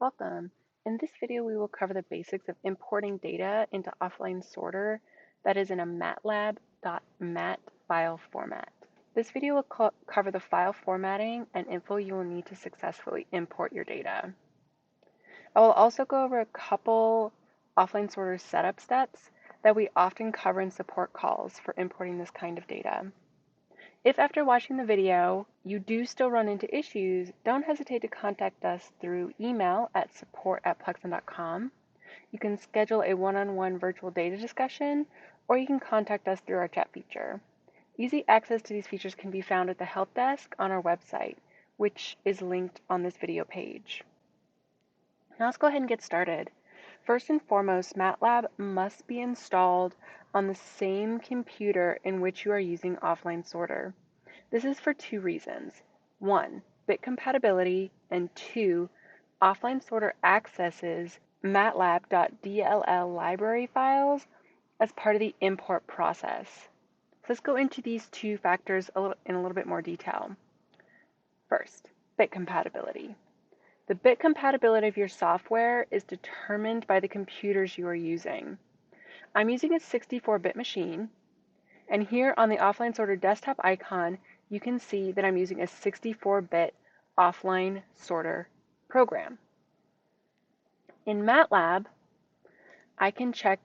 Welcome. In this video, we will cover the basics of importing data into offline sorter that is in a matlab.mat file format. This video will cover the file formatting and info you will need to successfully import your data. I will also go over a couple offline sorter setup steps that we often cover in support calls for importing this kind of data. If after watching the video you do still run into issues, don't hesitate to contact us through email at support@plexon.com. You can schedule a one-on-one virtual data discussion, or you can contact us through our chat feature. Easy access to these features can be found at the help desk on our website, which is linked on this video page. Now let's go ahead and get started. First and foremost, Matlab must be installed on the same computer in which you are using offline sorter. This is for two reasons. One, bit compatibility, and two, offline sorter accesses matlab.dll library files as part of the import process. So let's go into these two factors in a little bit more detail. First, bit compatibility. The bit compatibility of your software is determined by the computers you are using. I'm using a 64-bit machine, and here on the offline sorter desktop icon, you can see that I'm using a 64-bit offline sorter program. In Matlab, I can check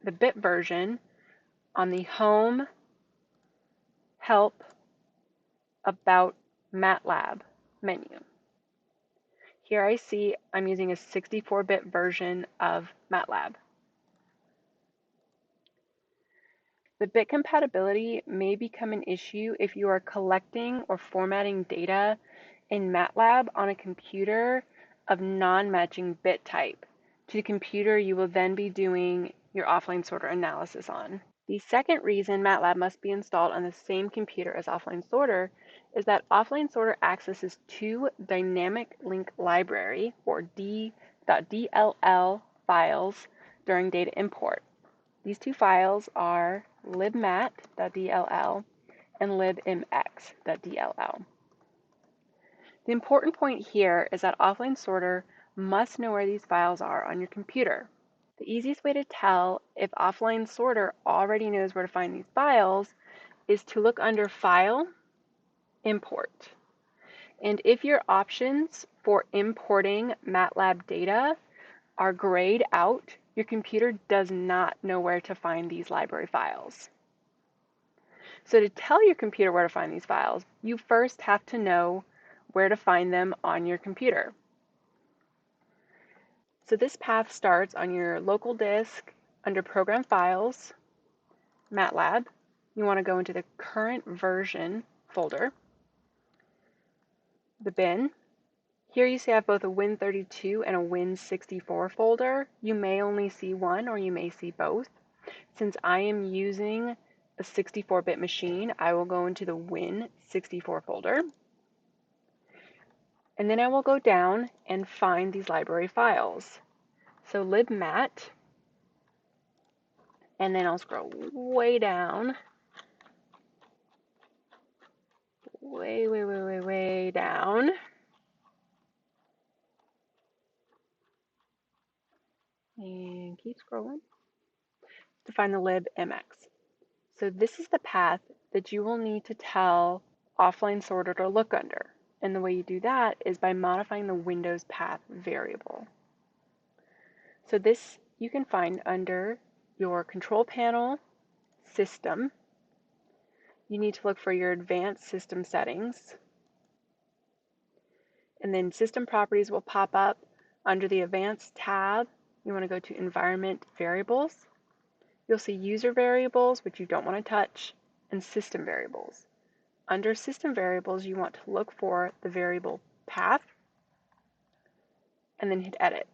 the bit version on the Home, Help, About Matlab menu. Here I see I'm using a 64-bit version of Matlab. The bit compatibility may become an issue if you are collecting or formatting data in Matlab on a computer of non-matching bit type to the computer you will then be doing your offline sorter analysis on. The second reason Matlab must be installed on the same computer as offline sorter is that offline sorter accesses two dynamic link library or D.dll files during data import. These two files are libmat.dll and libmx.dll. The important point here is that offline sorter must know where these files are on your computer. The easiest way to tell if offline sorter already knows where to find these files is to look under File, Import. And if your options for importing MATLAB data are grayed out, your computer does not know where to find these library files. So to tell your computer where to find these files, you first have to know where to find them on your computer. So this path starts on your local disk under Program Files, MATLAB. You want to go into the current version folder, the bin. Here you see I have both a Win32 and a Win64 folder. You may only see one or you may see both. Since I am using a 64-bit machine, I will go into the Win64 folder. And then I will go down and find these library files. So libmat, and then I'll scroll way down, way down. And keep scrolling to find the libmx. So this is the path that you will need to tell offline sorter to look under. And the way you do that is by modifying the Windows path variable. So this you can find under your control panel, system. You need to look for your advanced system settings. And then system properties will pop up under the advanced tab. You want to go to environment variables. You'll see user variables, which you don't want to touch, and system variables. Under system variables, you want to look for the variable path and then hit edit.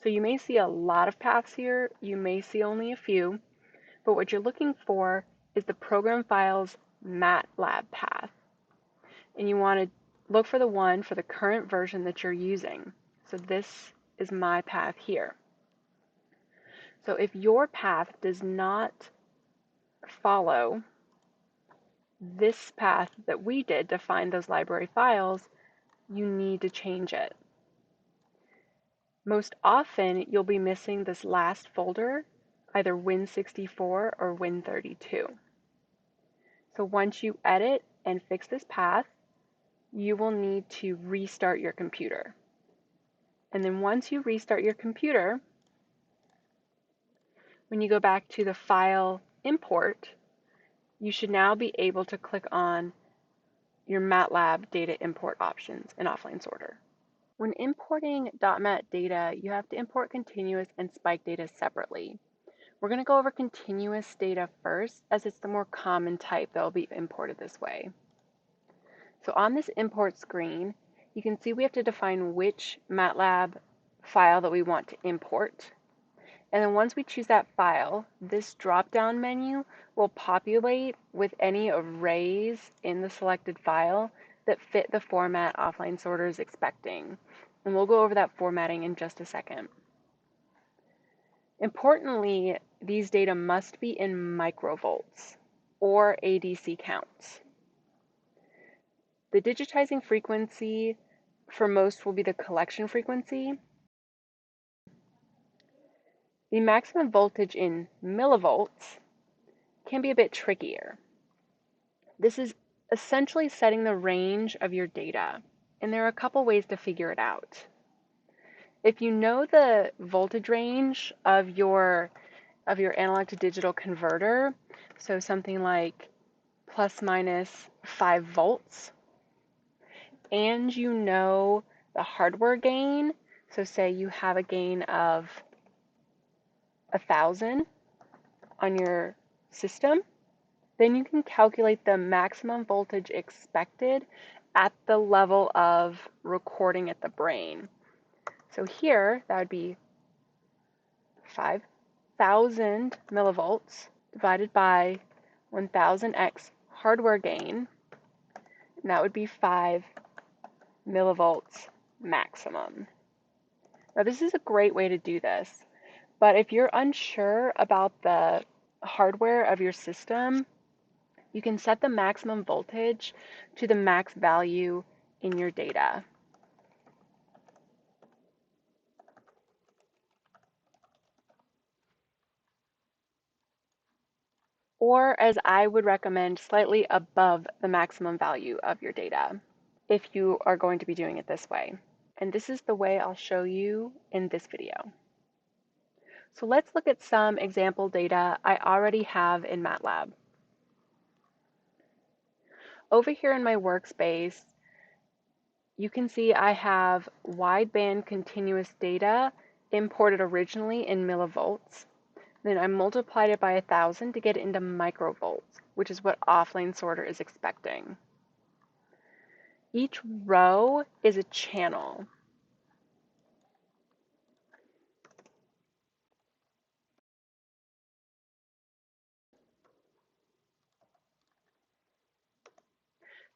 So you may see a lot of paths here, you may see only a few, but what you're looking for is the program file's MATLAB path. And you want to look for the one for the current version that you're using. So this is my path here. So if your path does not follow this path that we did to find those library files, you need to change it. Most often, you'll be missing this last folder, either Win64 or Win32. So once you edit and fix this path, you will need to restart your computer. And then once you restart your computer, when you go back to the File Import, you should now be able to click on your Matlab data import options in offline sorter. When importing .mat data, you have to import continuous and spike data separately. We're going to go over continuous data first, as it's the more common type that will be imported this way. So on this import screen, you can see we have to define which MATLAB file that we want to import. And then once we choose that file, this drop-down menu will populate with any arrays in the selected file that fit the format offline sorter is expecting. And we'll go over that formatting in just a second. Importantly, these data must be in microvolts or ADC counts. The digitizing frequency for most will be the collection frequency. The maximum voltage in millivolts can be a bit trickier. This is essentially setting the range of your data, and there are a couple ways to figure it out. If you know the voltage range of your analog to digital converter, so something like plus minus 5 volts, and you know the hardware gain, so say you have a gain of 1,000 on your system, then you can calculate the maximum voltage expected at the level of recording at the brain. So here, that would be 5,000 millivolts divided by 1,000x hardware gain, and that would be 5 millivolts maximum. Now this is a great way to do this, but if you're unsure about the hardware of your system, you can set the maximum voltage to the max value in your data. Or, as I would recommend, slightly above the maximum value of your data if you are going to be doing it this way. And this is the way I'll show you in this video. So let's look at some example data I already have in MATLAB. Over here in my workspace, you can see I have wideband continuous data imported originally in millivolts. Then I multiplied it by 1,000 to get it into microvolts, which is what offline sorter is expecting. Each row is a channel.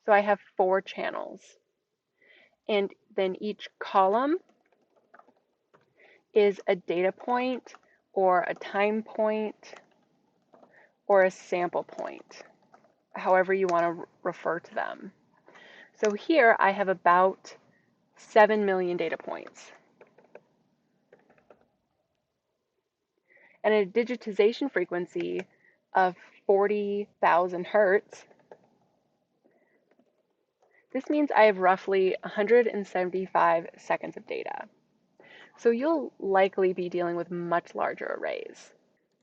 So I have 4 channels. And then each column is a data point or a time point or a sample point, however you want to refer to them. So here I have about 7 million data points. And a digitization frequency of 40,000 hertz. This means I have roughly 175 seconds of data. So you'll likely be dealing with much larger arrays.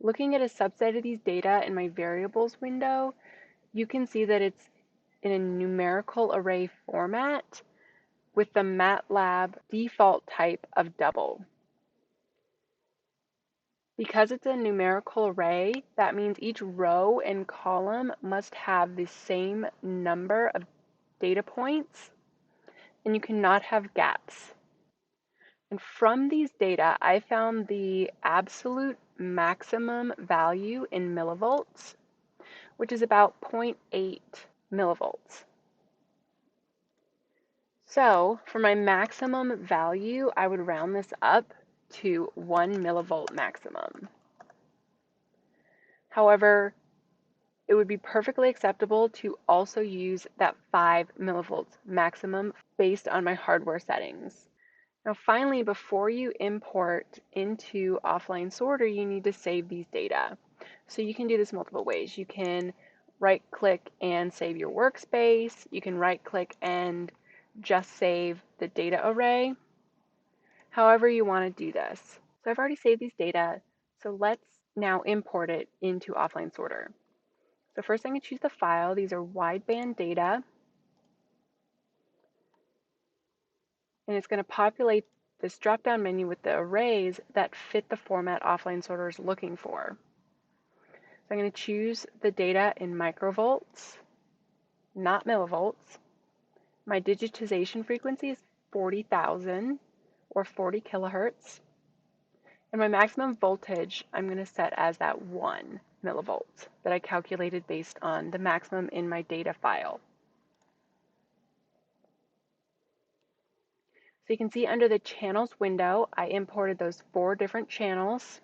Looking at a subset of these data in my variables window, you can see that it's in a numerical array format with the MATLAB default type of double. Because it's a numerical array, that means each row and column must have the same number of data points, and you cannot have gaps. And from these data, I found the absolute maximum value in millivolts, which is about 0.8 millivolts. So for my maximum value, I would round this up to 1 millivolt maximum. However, it would be perfectly acceptable to also use that 5 millivolts maximum based on my hardware settings. Now finally, before you import into offline sorter, you need to save these data. So you can do this multiple ways. You can right click and save your workspace. You can right click and just save the data array. However you want to do this. So I've already saved these data. So let's now import it into offline sorter. So first I'm going to choose the file. These are wideband data. And it's going to populate this drop-down menu with the arrays that fit the format offline sorter is looking for. So I'm going to choose the data in microvolts, not millivolts. My digitization frequency is 40,000 or 40 kilohertz. And my maximum voltage I'm going to set as that 1 millivolts that I calculated based on the maximum in my data file. So you can see under the channels window, I imported those 4 different channels.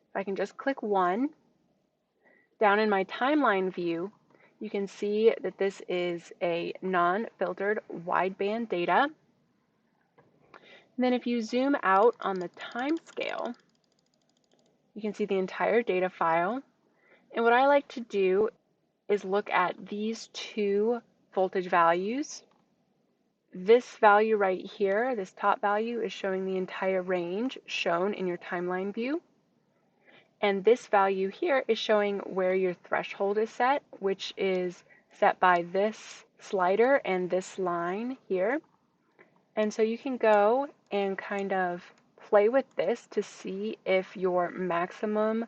If I can just click one, down in my timeline view, you can see that this is a non-filtered wideband data. And then if you zoom out on the time scale, you can see the entire data file. And what I like to do is look at these 2 voltage values. This value right here, this top value, is showing the entire range shown in your timeline view. And this value here is showing where your threshold is set, which is set by this slider and this line here. And so you can go and kind of play with this to see if your maximum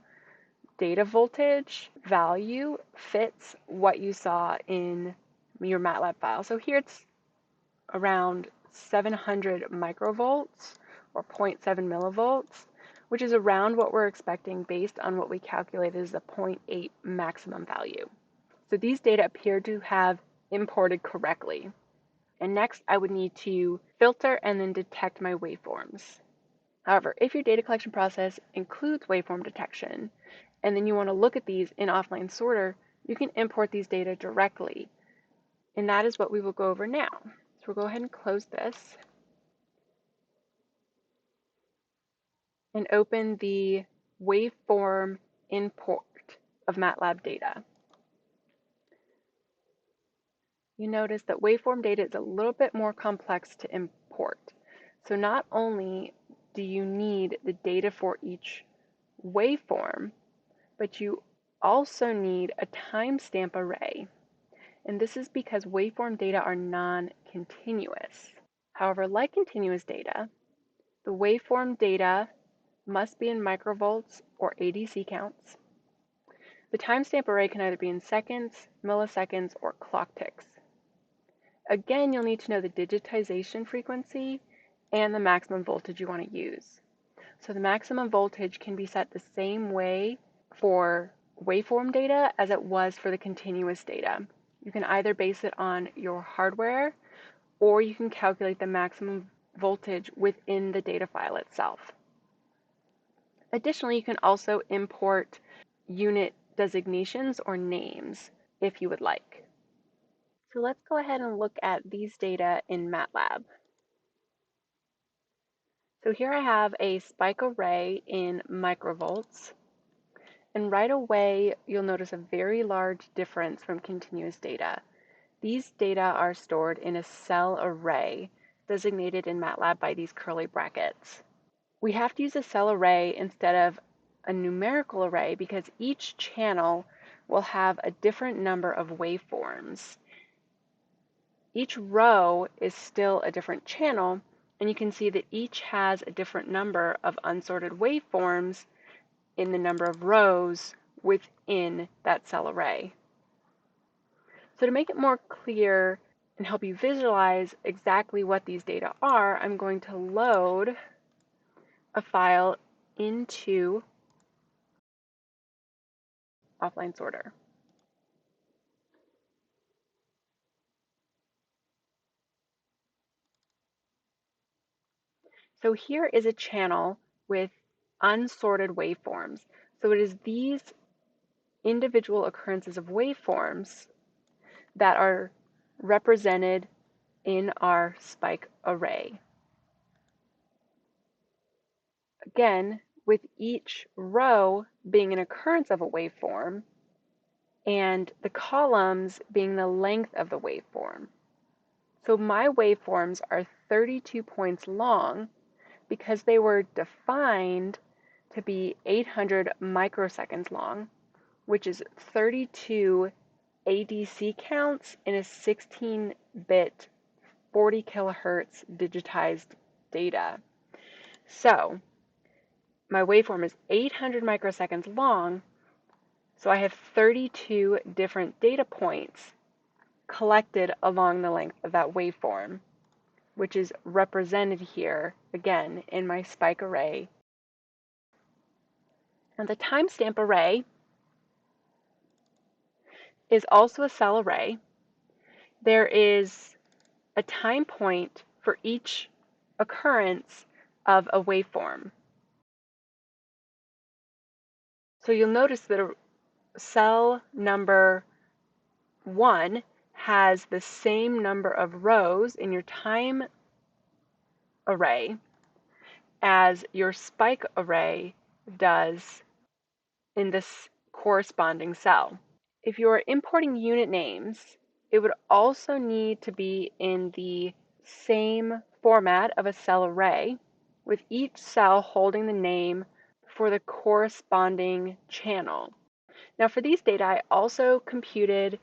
data voltage value fits what you saw in your Matlab file. So here it's around 700 microvolts or 0.7 millivolts, which is around what we're expecting based on what we calculated as the 0.8 maximum value. So these data appear to have imported correctly. And next I would need to filter and then detect my waveforms. However, if your data collection process includes waveform detection, and then you want to look at these in offline sorter, you can import these data directly. And that is what we will go over now. So we'll go ahead and close this and open the waveform import of Matlab data. You notice that waveform data is a little bit more complex to import. So not only do you need the data for each waveform, but you also need a timestamp array. And this is because waveform data are non-continuous. However, like continuous data, the waveform data must be in microvolts or ADC counts. The timestamp array can either be in seconds, milliseconds, or clock ticks. Again, you'll need to know the digitization frequency and the maximum voltage you want to use. So the maximum voltage can be set the same way for waveform data as it was for the continuous data. You can either base it on your hardware or you can calculate the maximum voltage within the data file itself. Additionally, you can also import unit designations or names if you would like. So let's go ahead and look at these data in Matlab. So here I have a spike array in microvolts. And right away, you'll notice a very large difference from continuous data. These data are stored in a cell array designated in Matlab by these curly brackets. We have to use a cell array instead of a numerical array because each channel will have a different number of waveforms. Each row is still a different channel, and you can see that each has a different number of unsorted waveforms in the number of rows within that cell array. So to make it more clear and help you visualize exactly what these data are, I'm going to load a file into offline sorter. So here is a channel with unsorted waveforms. So it is these individual occurrences of waveforms that are represented in our spike array. again, with each row being an occurrence of a waveform and the columns being the length of the waveform. So my waveforms are 32 points long because they were defined to be 800 microseconds long, which is 32 ADC counts in a 16-bit 40 kilohertz digitized data. So my waveform is 800 microseconds long, so I have 32 different data points collected along the length of that waveform, which is represented here again in my spike array. And the timestamp array is also a cell array. There is a time point for each occurrence of a waveform. So you'll notice that cell number 1 has the same number of rows in your time array as your spike array does in this corresponding cell. If you are importing unit names, it would also need to be in the same format of a cell array, with each cell holding the name for the corresponding channel. Now for these data, I also computed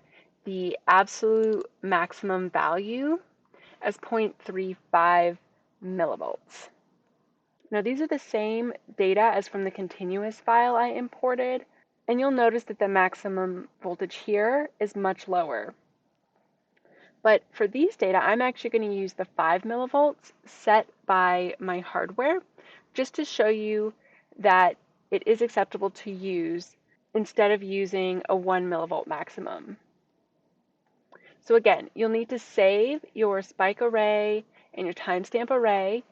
the absolute maximum value as 0.35 millivolts. Now these are the same data as from the continuous file I imported, and you'll notice that the maximum voltage here is much lower. But for these data, I'm actually going to use the 5 millivolts set by my hardware, just to show you that it is acceptable to use instead of using a 1 millivolt maximum. So again, you'll need to save your spike array and your timestamp array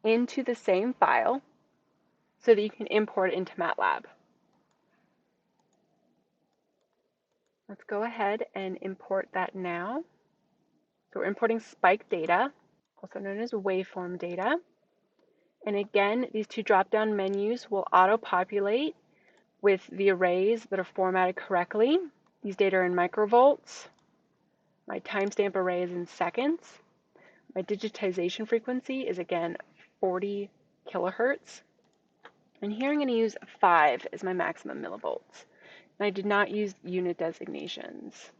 into the same file so that you can import it into Matlab. Let's go ahead and import that now. So we're importing spike data, also known as waveform data. And again, these two drop-down menus will auto-populate with the arrays that are formatted correctly. These data are in microvolts. My timestamp array is in seconds. My digitization frequency is again 40 kilohertz. And here I'm going to use 5 as my maximum millivolts. And I did not use unit designations.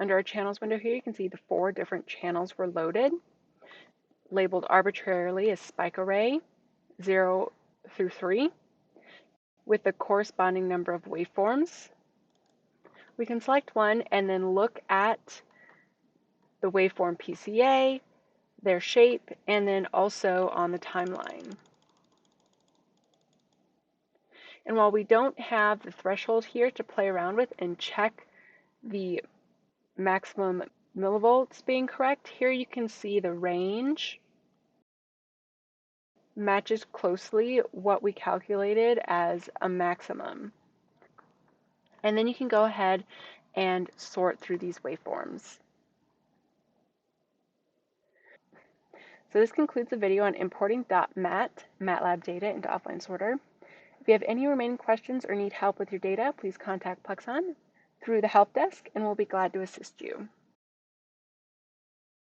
Under our channels window here, you can see the 4 different channels were loaded, labeled arbitrarily as spike array 0 through 3, with the corresponding number of waveforms. We can select one and then look at the waveform PCA, their shape, and then also on the timeline. And while we don't have the threshold here to play around with and check the maximum millivolts being correct, here you can see the range matches closely what we calculated as a maximum. And then you can go ahead and sort through these waveforms. So this concludes the video on importing .MATLAB data into offline sorter. If you have any remaining questions or need help with your data, please contact Plexon through the help desk and we'll be glad to assist you.